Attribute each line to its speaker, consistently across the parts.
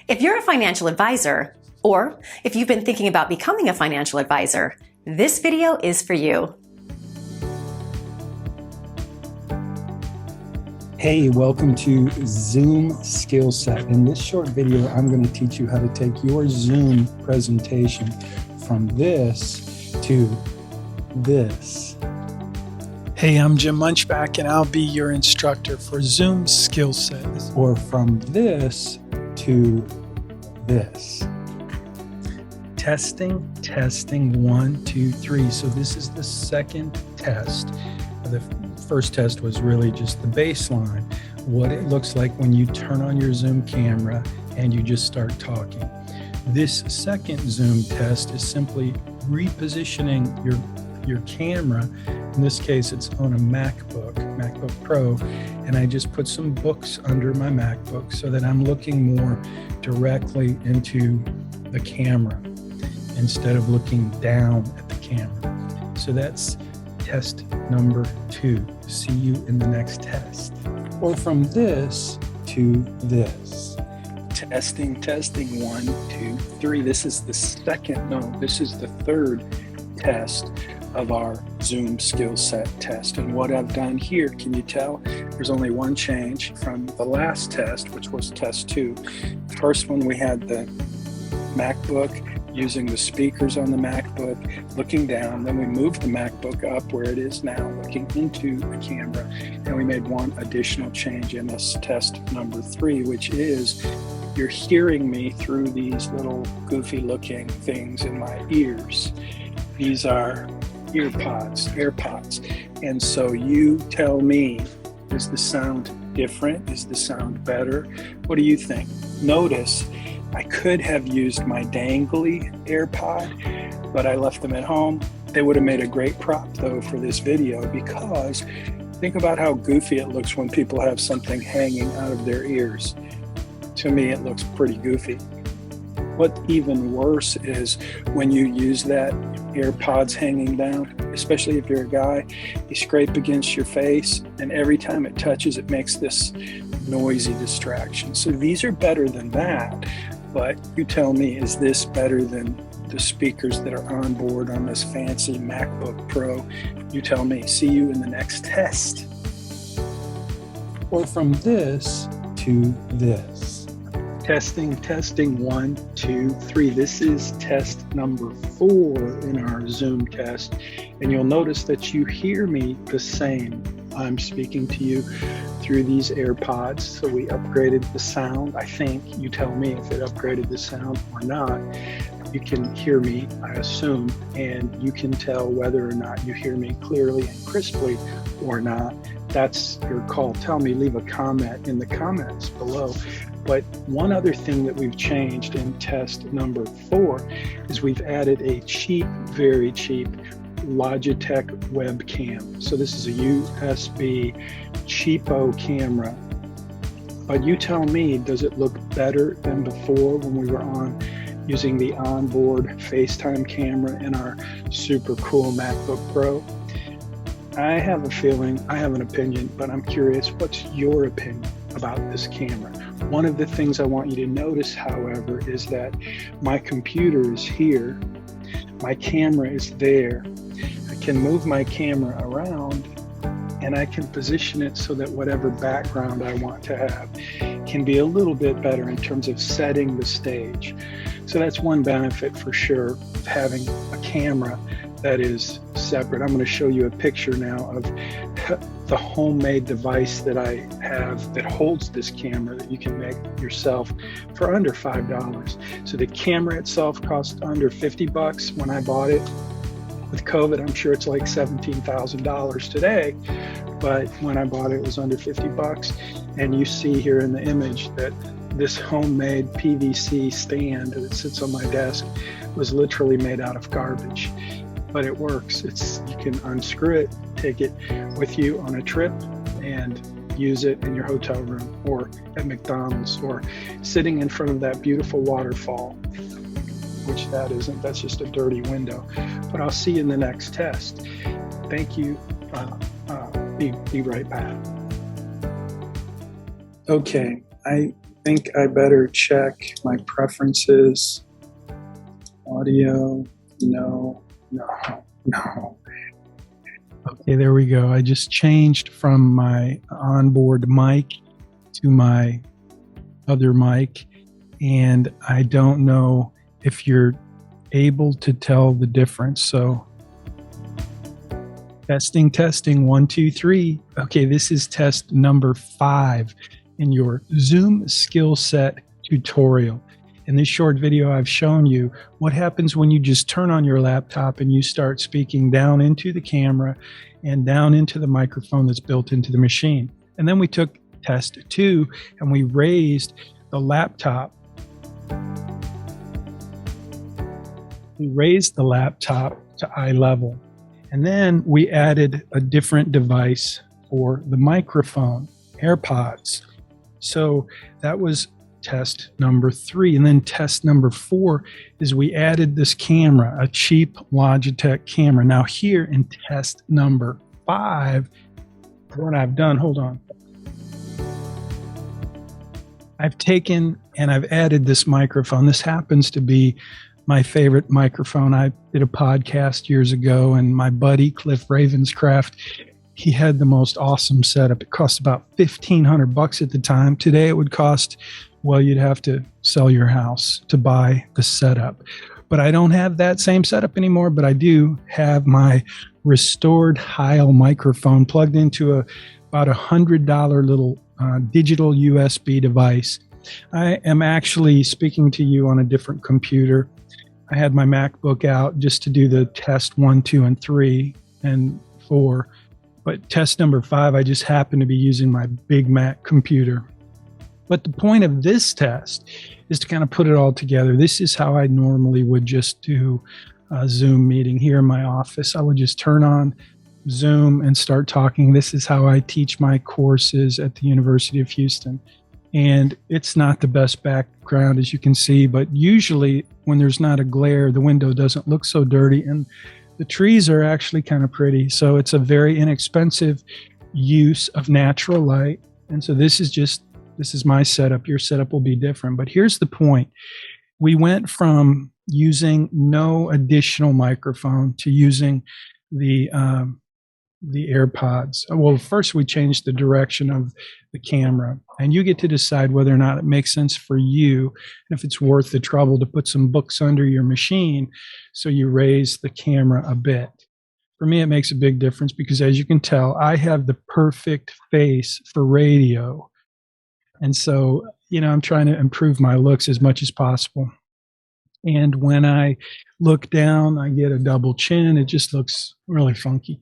Speaker 1: If you're a financial advisor, or if you've been thinking about becoming a financial advisor, this video is for you.
Speaker 2: Hey, welcome to ZoomSkillSet. In this short video, I'm going to teach you how to take your Zoom presentation from this to this.
Speaker 3: Hey, I'm Jim Munchback, and I'll be your instructor for ZoomSkillSet.
Speaker 2: Or from this to this. Testing, 1, 2, 3. So this is the second test. The first test was really just the baseline, what it looks like when you turn on your Zoom camera and you just start talking. This second Zoom test is simply repositioning your camera. In this case, it's on a MacBook Pro, and I just put some books under my MacBook so that I'm looking more directly into the camera instead of looking down at the camera. So that's test number 2. See you in the next test. Or from this to this. Testing, 1, 2, 3. This is the third test of our ZoomSkillSet test. And what I've done here, can you tell? There's only one change from the last test, which was test 2. First one, we had the MacBook using the speakers on the MacBook, looking down. Then we moved the MacBook up where it is now, looking into the camera. And we made one additional change in this test number 3, which is you're hearing me through these little goofy looking things in my ears. These are AirPods. And so you tell me, is the sound different? Is the sound better? What do you think? Notice I could have used my dangly AirPod, but I left them at home. They would have made a great prop though for this video, because think about how goofy it looks when people have something hanging out of their ears. To me, it looks pretty goofy. What even worse is when you use that AirPods hanging down, especially if you're a guy, you scrape against your face, and every time it touches, it makes this noisy distraction. So these are better than that, but you tell me, is this better than the speakers that are on board on this fancy MacBook Pro? You tell me. See you in the next test. Or from this to this. Testing, 1, 2, 3. This is test number 4 in our Zoom test. And you'll notice that you hear me the same. I'm speaking to you through these AirPods. So we upgraded the sound. I think you tell me if it upgraded the sound or not. You can hear me, I assume, and you can tell whether or not you hear me clearly and crisply or not. That's your call. Tell me, leave a comment in the comments below. But one other thing that we've changed in test number 4 is we've added a very cheap Logitech Webcam. So this is a USB cheapo camera. But you tell me, does it look better than before when we were using the onboard FaceTime camera in our super cool MacBook Pro? I have a feeling, I have an opinion, but I'm curious, what's your opinion about this camera? One of the things I want you to notice, however, is that my computer is here, my camera is there. I can move my camera around, and I can position it so that whatever background I want to have can be a little bit better in terms of setting the stage. So that's one benefit for sure of having a camera that is separate. I'm going to show you a picture now of the homemade device that I have that holds this camera that you can make yourself for under $5. So the camera itself cost under $50 when I bought it. With COVID, I'm sure it's like $17,000 today, but when I bought it, it was under $50. And you see here in the image that this homemade PVC stand that sits on my desk was literally made out of garbage. But it works. You can unscrew it, take it with you on a trip, and use it in your hotel room or at McDonald's or sitting in front of that beautiful waterfall, which that isn't. That's just a dirty window. But I'll see you in the next test. Thank you. Be right back. Okay, I think I better check my preferences. Audio, no. Okay, there we go. I just changed from my onboard mic to my other mic, and I don't know if you're able to tell the difference. So testing, 1, 2, 3. Okay, this is test number 5 in your ZoomSkillSet tutorial. In this short video, I've shown you what happens when you just turn on your laptop and you start speaking down into the camera and down into the microphone that's built into the machine. And then we took test 2 and we raised the laptop. We raised the laptop to eye level. And then we added a different device for the microphone, AirPods. So that was test number 3. And then test number 4 is we added this camera, a cheap Logitech camera. Now here in test number 5, what I've done, hold on. I've taken and I've added this microphone. This happens to be my favorite microphone. I did a podcast years ago, and my buddy Cliff Ravenscraft, he had the most awesome setup. It cost about $1,500 at the time. Today it would cost, well, you'd have to sell your house to buy the setup. But I don't have that same setup anymore, but I do have my restored Heil microphone plugged into about $100 little digital USB device. I am actually speaking to you on a different computer. I had my MacBook out just to do the test 1, 2, and 3, and 4. But test number 5, I just happened to be using my Big Mac computer. But the point of this test is to kind of put it all together. This is how I normally would just do a Zoom meeting here in my office. I would just turn on Zoom and start talking. This is how I teach my courses at the University of Houston. And it's not the best background, as you can see, but usually when there's not a glare, the window doesn't look so dirty, and the trees are actually kind of pretty. So it's a very inexpensive use of natural light. And so this is my setup. Your setup will be different. But here's the point. We went from using no additional microphone to using the AirPods. Well, first we changed the direction of the camera, and you get to decide whether or not it makes sense for you, and if it's worth the trouble to put some books under your machine so you raise the camera a bit. For me, it makes a big difference because, as you can tell, I have the perfect face for radio. And so, I'm trying to improve my looks as much as possible. And when I look down, I get a double chin. It just looks really funky.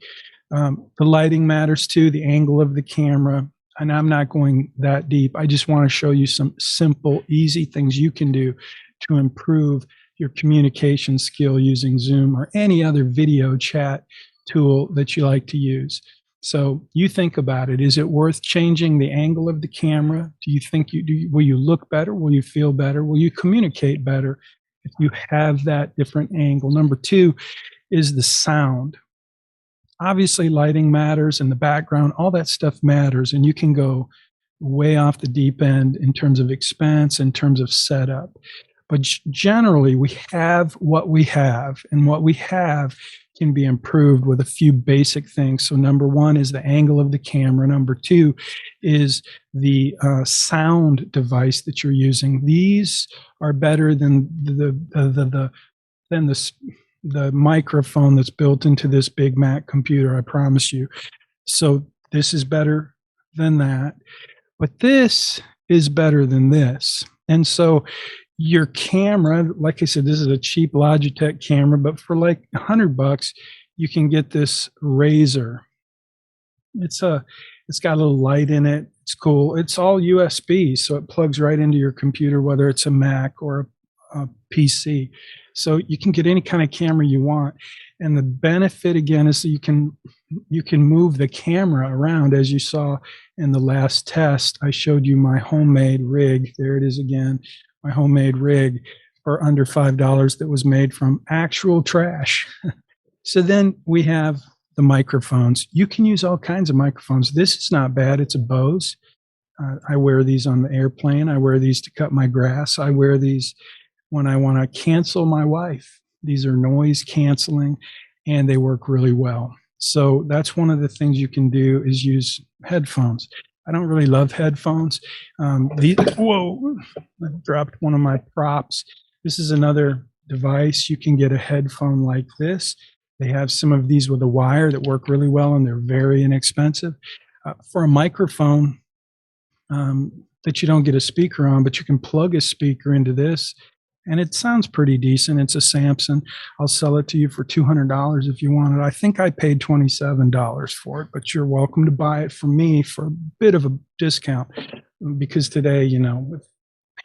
Speaker 2: The lighting matters too, the angle of the camera. And I'm not going that deep. I just want to show you some simple, easy things you can do to improve your communication skill using Zoom or any other video chat tool that you like to use. So you think about it. Is it worth changing the angle of the camera? Do you think will you look better? Will you feel better? Will you communicate better if you have that different angle? Number 2 is the sound. Obviously, lighting matters, and the background, all that stuff matters, and you can go way off the deep end in terms of expense, in terms of setup. But generally, we have what we have, and what we have can be improved with a few basic things. So number 1 is the angle of the camera. Number 2 is the sound device that you're using. These are better than the microphone that's built into this Big Mac computer, I promise you. So this is better than that. But this is better than this. And so your camera, like I said, this is a cheap Logitech camera, but for like $100, you can get this Razor. It's got a little light in it. It's cool. It's all USB, so it plugs right into your computer, whether it's a Mac or a PC. So you can get any kind of camera you want. And the benefit, again, is that you can move the camera around. As you saw in the last test, I showed you my homemade rig. There it is again, my homemade rig for under $5 that was made from actual trash. So then we have the microphones. You can use all kinds of microphones. This is not bad. It's a Bose. I wear these on the airplane. I wear these to cut my grass. I wear these when I want to cancel my wife. These are noise canceling, and they work really well. So that's one of the things you can do is use headphones. I don't really love headphones. Whoa, I dropped one of my props. This is another device. You can get a headphone like this. They have some of these with a wire that work really well, and they're very inexpensive. For a microphone that you don't get a speaker on, but you can plug a speaker into this, and it sounds pretty decent. It's a Samson. I'll sell it to you for $200 if you want it. I think I paid $27 for it, but you're welcome to buy it from me for a bit of a discount because today, with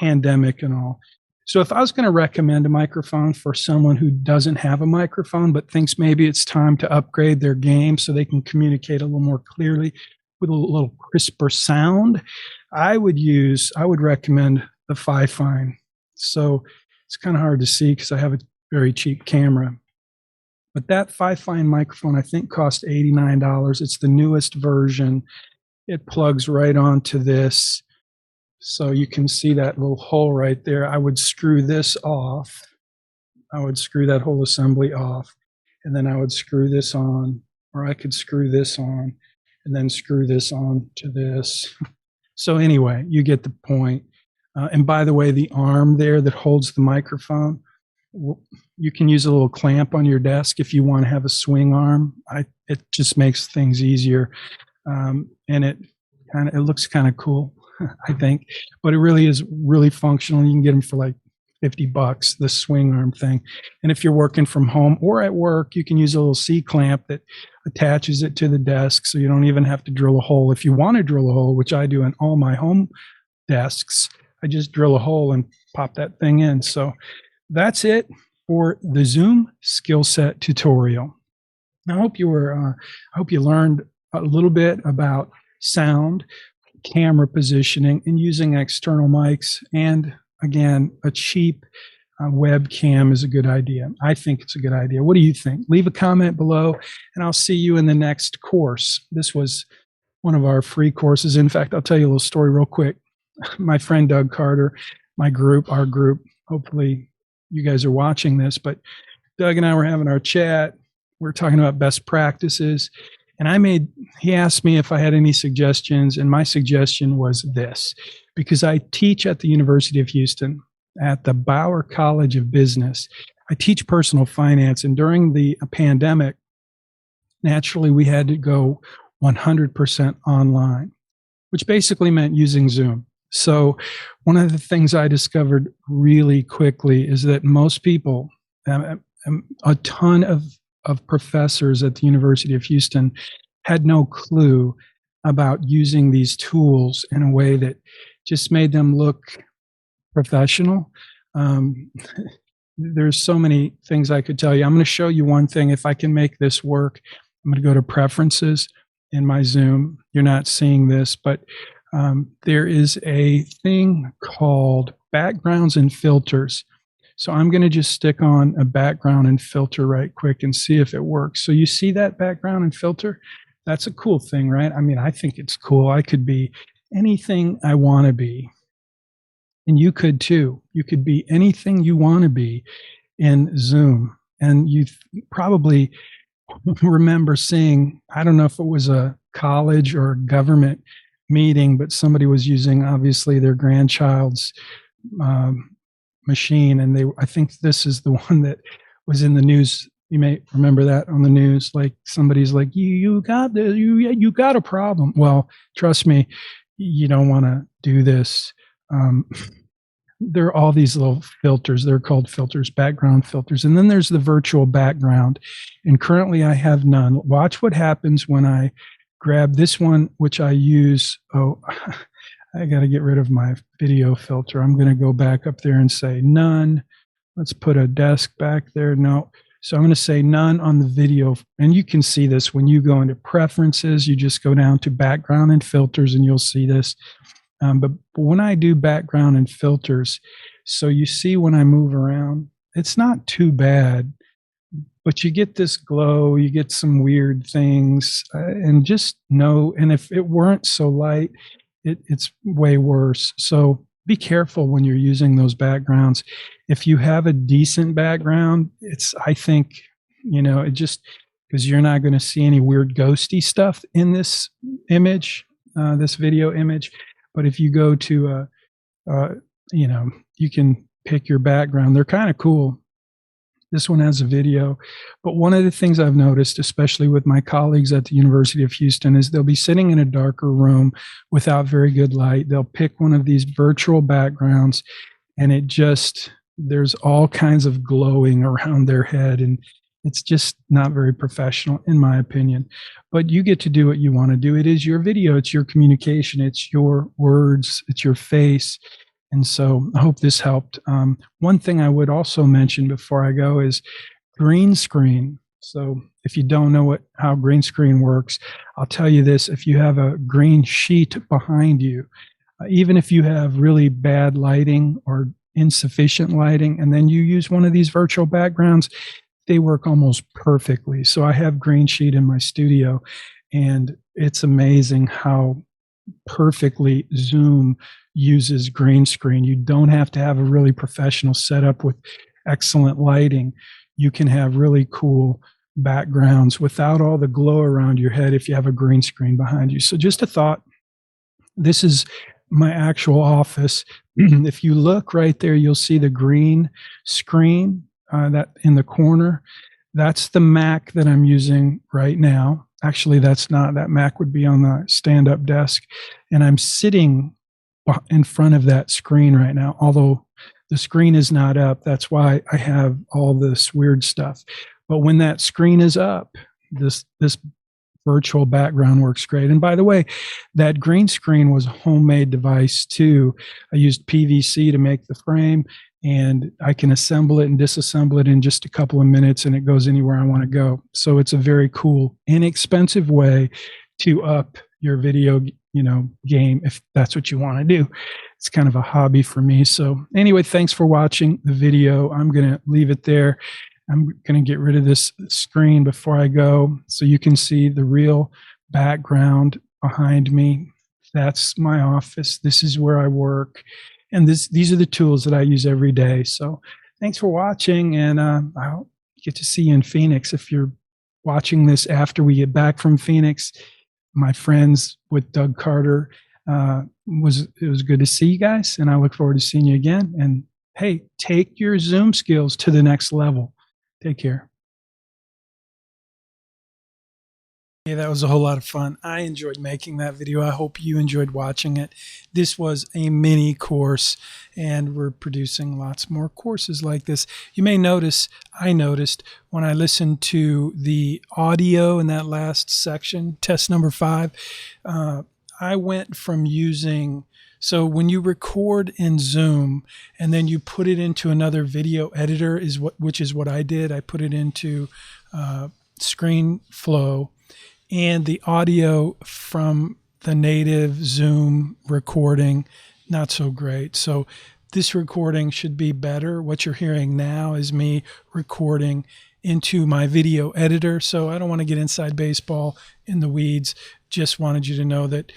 Speaker 2: pandemic and all. So if I was going to recommend a microphone for someone who doesn't have a microphone but thinks maybe it's time to upgrade their game so they can communicate a little more clearly with a little crisper sound, I would recommend the Fifine. So it's kind of hard to see because I have a very cheap camera. But that Fifine microphone, I think, cost $89. It's the newest version. It plugs right onto this. So you can see that little hole right there. I would screw this off. I would screw that whole assembly off. And then I would screw this on, or I could screw this on, and then screw this on to this. So anyway, you get the point. And by the way, the arm there that holds the microphone, you can use a little clamp on your desk if you want to have a swing arm. It just makes things easier. And it looks kind of cool, I think. But it really is really functional. You can get them for like $50, the swing arm thing. And if you're working from home or at work, you can use a little C-clamp that attaches it to the desk so you don't even have to drill a hole. If you want to drill a hole, which I do in all my home desks, I just drill a hole and pop that thing in. So that's it for the ZoomSkillSet tutorial. I hope you learned a little bit about sound, camera positioning, and using external mics. And again, a cheap webcam is a good idea. I think it's a good idea. What do you think? Leave a comment below, and I'll see you in the next course. This was one of our free courses. In fact, I'll tell you a little story real quick. My friend Doug Carter, our group, hopefully you guys are watching this, but Doug and I were having our chat. We're talking about best practices. And he asked me if I had any suggestions. And my suggestion was this, because I teach at the University of Houston at the Bauer College of Business. I teach personal finance. And during the pandemic, naturally, we had to go 100% online, which basically meant using Zoom. So one of the things I discovered really quickly is that most people, a ton of professors at the University of Houston had no clue about using these tools in a way that just made them look professional. There's so many things I could tell you. I'm going to show you one thing. If I can make this work, I'm going to go to preferences in my Zoom. You're not seeing this, but there is a thing called backgrounds and filters. So I'm going to just stick on a background and filter right quick and see if it works. So you see that background and filter? That's a cool thing, right? I mean, I think it's cool. I could be anything I want to be. And you could too. You could be anything you want to be in Zoom. And you probably remember seeing, I don't know if it was a college or a government meeting, but somebody was using obviously their grandchild's machine, and I think this is the one that was in the news. You may remember that on the news. Like somebody's like, you got this, you got a problem. Well, trust me, you don't want to do this. There are all these little filters. They're called filters, background filters, and then there's the virtual background. And currently, I have none. Watch what happens when I grab this one, which I use. Oh, I got to get rid of my video filter. I'm going to go back up there and say none. Let's put a desk back there. No. So I'm going to say none on the video. And you can see this when you go into preferences. You just go down to background and filters, and you'll see this. But when I do background and filters, so you see when I move around, it's not too bad. But you get this glow, you get some weird things, and just know, and if it weren't so light, it's way worse. So be careful when you're using those backgrounds. If you have a decent background, I think, it just, because you're not going to see any weird ghosty stuff in this image, this video image. But if you go to, you can pick your background. They're kind of cool. This one has a video. But one of the things I've noticed, especially with my colleagues at the University of Houston, is they'll be sitting in a darker room without very good light. They'll pick one of these virtual backgrounds, and there's all kinds of glowing around their head, and it's just not very professional, in my opinion. But you get to do what you want to do. It is your video. It's your communication. It's your words. It's your face. And so I hope this helped. One thing I would also mention before I go is green screen. So if you don't know how green screen works, I'll tell you this. If you have a green sheet behind you, even if you have really bad lighting or insufficient lighting, and then you use one of these virtual backgrounds, they work almost perfectly. So I have green sheet in my studio, and it's amazing how perfectly Zoom uses green screen. You don't have to have a really professional setup with excellent lighting. You can have really cool backgrounds without all the glow around your head if you have a green screen behind you. So just a thought. This is my actual office. If you look right there, you'll see the green screen that in the corner. That's the Mac that I'm using right now. Actually, that's not. That Mac would be on the stand-up desk. And I'm sitting in front of that screen right now, although the screen is not up. That's why I have all this weird stuff. But when that screen is up, this virtual background works great. And by the way, that green screen was a homemade device too. I used PVC to make the frame, and I can assemble it and disassemble it in just a couple of minutes, and it goes anywhere I want to go. So it's a very cool, inexpensive way to up your video, game, if that's what you want to do. It's kind of a hobby for me. So anyway, thanks for watching the video. I'm going to leave it there. I'm going to get rid of this screen before I go so you can see the real background behind me. That's my office. This is where I work. And these are the tools that I use every day. So thanks for watching, and I'll get to see you in Phoenix. If you're watching this after we get back from Phoenix, my friends with Doug Carter, it was good to see you guys, and I look forward to seeing you again. And hey, take your Zoom skills to the next level. Take care.
Speaker 3: Yeah, that was a whole lot of fun. I enjoyed making that video. I hope you enjoyed watching it. This was a mini course, and we're producing lots more courses like this. You may notice, I noticed when I listened to the audio in that last section, test number 5, I went from using, so when you record in Zoom and then you put it into another video editor, which is what I did. I put it into ScreenFlow. And the audio from the native Zoom recording, not so great. So this recording should be better. What you're hearing now is me recording into my video editor. So I don't want to get inside baseball in the weeds. Just wanted you to know that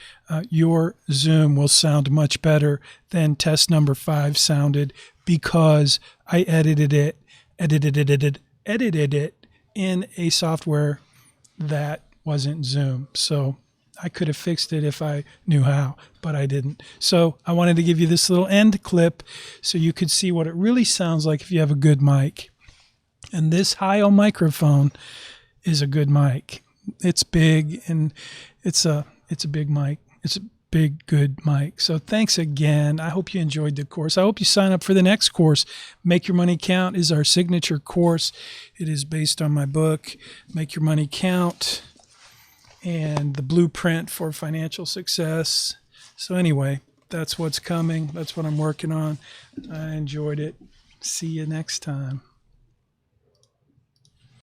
Speaker 3: your Zoom will sound much better than test number 5 sounded, because I edited it in a software that wasn't Zoom. So I could have fixed it if I knew how, but I didn't. So I wanted to give you this little end clip so you could see what it really sounds like if you have a good mic. And this Heil microphone is a good mic. It's big, and it's a big mic. It's a big, good mic. So thanks again. I hope you enjoyed the course. I hope you sign up for the next course. Make Your Money Count is our signature course. It is based on my book, Make Your Money Count, and the blueprint for financial success. So anyway, that's what's coming. That's what I'm working on. I enjoyed it. See you next time.